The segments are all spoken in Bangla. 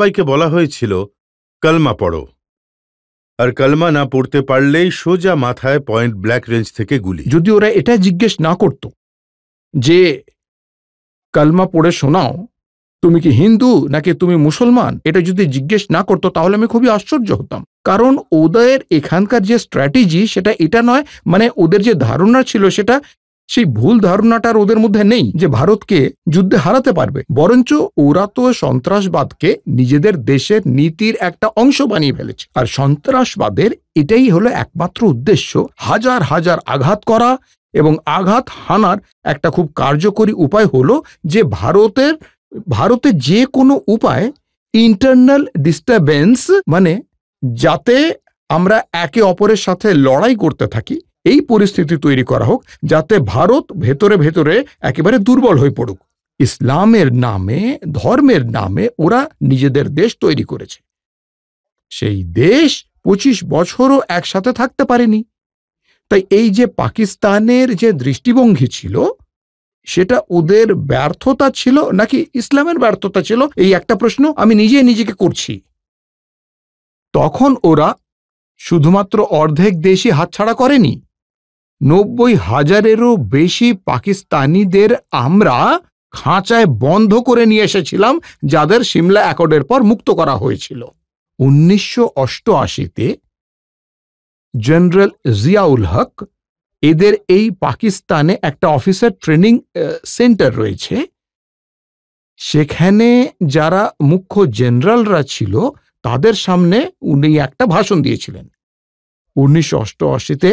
সবাইকে বলা হয়েছিল কলমা পড়ো, আর কলমা না পড়তে পারলেই সোজা মাথায় পয়েন্ট ব্ল্যাক রেঞ্জ থেকে গুলি। যদি ওরা এটা জিজ্ঞেস না করত যে কলমা পড়ে শোনাও, তুমি কি হিন্দু নাকি তুমি মুসলমান, এটা যদি জিজ্ঞেস না করতো তাহলে আমি খুবই আশ্চর্য হতাম। কারণ ওদের এখানকার যে স্ট্র্যাটেজি সেটা এটা নয়, মানে ওদের যে ধারণা ছিল সেটা, সেই ভুল ধারণাটার ওদের মধ্যে নেই যে ভারতকে যুদ্ধে হারাতে পারবে। বরঞ্চ ওরা তো সন্ত্রাসবাদকে নিজেদের দেশের নীতির একটা অংশ বানিয়ে ফেলেছে। আর সন্ত্রাসবাদের এটাই হলো একমাত্র উদ্দেশ্য, হাজার হাজার আঘাত করা, এবং আঘাত হানার একটা খুব কার্যকরী উপায় হলো যে ভারতের যে কোনো উপায় ইন্টারনাল ডিস্টারবেন্স, মানে যাতে আমরা একে অপরের সাথে লড়াই করতে থাকি, এই পরিস্থিতি তৈরি করা হোক যাতে ভারত ভেতরে ভেতরে একেবারে দুর্বল হয়ে পড়ুক। ইসলামের নামে, ধর্মের নামে ওরা নিজেদের দেশ তৈরি করেছে। সেই দেশ 25 বছরও একসাথে থাকতে পারেনি। তাই এই যে পাকিস্তানের যে দৃষ্টিভঙ্গি ছিল, সেটা ওদের ব্যর্থতা ছিল নাকি ইসলামের ব্যর্থতা ছিল, এই একটা প্রশ্ন আমি নিজেকে করছি। তখন ওরা শুধুমাত্র অর্ধেক দেশই হাতছাড়া করেনি, 90,000-এরও বেশি পাকিস্তানিদের আমরা খাঁচায় বন্ধ করে নিয়ে এসেছিলাম, যাদের সিমলা অ্যাকর্ডের পর মুক্ত করা হয়েছিল। 1988-তে জেনারেল জিয়াউল হক, এদের এই পাকিস্তানে একটা অফিসার ট্রেনিং সেন্টার রয়েছে, সেখানে যারা মুখ্য জেনারেলরা ছিল তাদের সামনে উনি একটা ভাষণ দিয়েছিলেন 1988-তে।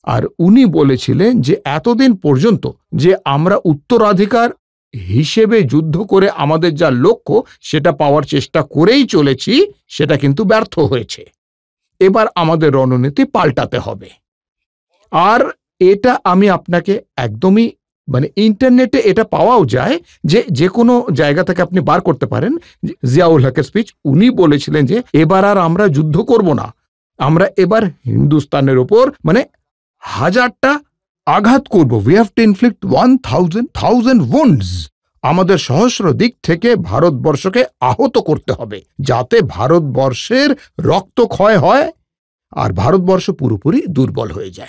আর উনি বলেছিলেন যে এতদিন পর্যন্ত যে আমরা উত্তরাধিকার হিসেবে যুদ্ধ করে আমাদের যা লক্ষ্য সেটা পাওয়ার চেষ্টা করেই চলেছি, সেটা কিন্তু ব্যর্থ হয়েছে। এবার আমাদের রণনীতি পাল্টাতে হবে। আর এটা আমি আপনাকে একদমই, মানে ইন্টারনেটে এটা পাওয়াও যায়, যে কোনো জায়গা থেকে আপনি বার করতে পারেন। জিয়াউল হকের স্পিচ, উনি বলেছিলেন যে এবার আর আমরা যুদ্ধ করব না, আমরা এবার হিন্দুস্তানের ওপর মানে 1000টা আঘাত করব। We have to inflict 1000 wounds। আমাদের সহস্র দিক থেকে ভারতবর্ষকে আহত করতে হবে, যাতে ভারতবর্ষের রক্তক্ষয় হয় আর ভারতবর্ষ পুরোপুরি দুর্বল হয়ে যায়।